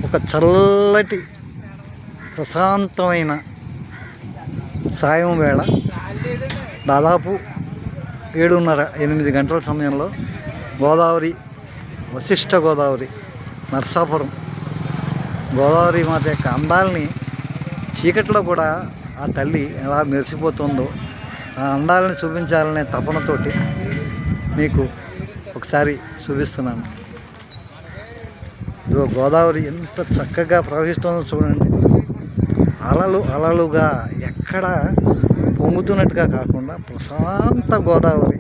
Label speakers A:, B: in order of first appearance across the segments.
A: ఒక చల్లటి ప్రశాంతమైన సాయం వేళ దాదాపు 7:30-8 గంటల సమయంలో గోదావరి, వశిష్ఠ గోదావరి, నర్సాపురం గోదావరి మాత యొక్క అందాలని చీకట్లో కూడా ఆ తల్లి ఎలా మెరిసిపోతుందో ఆ అందాలని చూపించాలనే తపనతోటి మీకు ఒకసారి చూపిస్తున్నాను. ఇదిగో గోదావరి ఎంత చక్కగా ప్రవహిస్తుందో చూడండి. అలలు అలలుగా ఎక్కడ పొంగుతున్నట్టుగా కాకుండా ప్రశాంత గోదావరి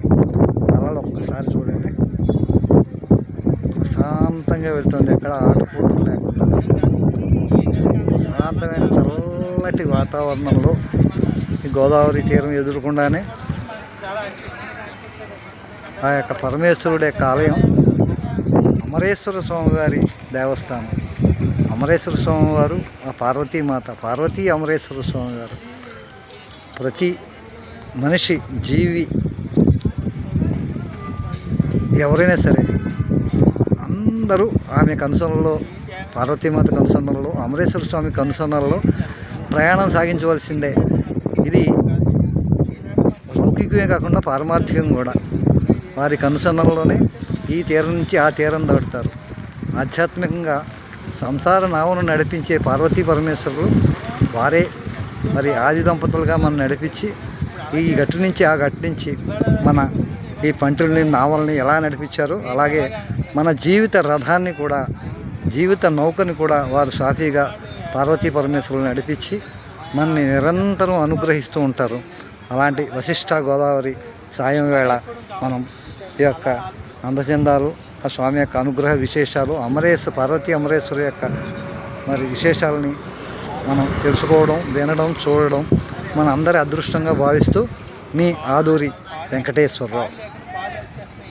A: అలలు ఒక్కసారి చూడండి. ప్రశాంతంగా వెళ్తుంది, ఎక్కడ ఆటపోట్లు లేకుండా ప్రశాంతమైన చల్లటి వాతావరణంలో ఈ గోదావరి తీరం ఎదురుకుండానే ఆ యొక్క పరమేశ్వరుడి యొక్క ఆలయం అమరేశ్వర స్వామివారి దేవస్థానం. అమరేశ్వర స్వామివారు ఆ పార్వతీమాత, పార్వతీ అమరేశ్వర స్వామివారు. ప్రతి మనిషి, జీవి ఎవరైనా సరే అందరూ ఆమె కనుసరణలో, పార్వతీమాత కనుసరణలో, అమరేశ్వర స్వామి కనుసరణలో ప్రయాణం సాగించవలసిందే. ఇది లౌకికమే కాకుండా పారమార్థికం కూడా. వారి కనుసరణలోనే ఈ తీరం నుంచి ఆ తీరం దాటుతారు. ఆధ్యాత్మికంగా సంసార నావను నడిపించే పార్వతీ పరమేశ్వరులు వారే మరి ఆది దంపతులుగా మనం నడిపించి ఈ గట్టు నుంచి ఆ గట్టు నుంచి మన ఈ పంటుల్ని, నావల్ని ఎలా నడిపించారో అలాగే మన జీవిత రథాన్ని కూడా, జీవిత నౌకని కూడా వారు సాఫీగా పార్వతీ పరమేశ్వరులు నడిపించి మనని నిరంతరం అనుగ్రహిస్తూ ఉంటారు. అలాంటి వశిష్ఠ గోదావరి సాయం వేళ మనం ఈ యొక్క అందచందాలు, ఆ స్వామి యొక్క అనుగ్రహ విశేషాలు, పార్వతీ అమరేశ్వరి యొక్క మరి విశేషాలని మనం తెలుసుకోవడం, వినడం, చూడడం మన అందరి అదృష్టంగా భావిస్తూ మీ ఆదూరి వెంకటేశ్వరరావు.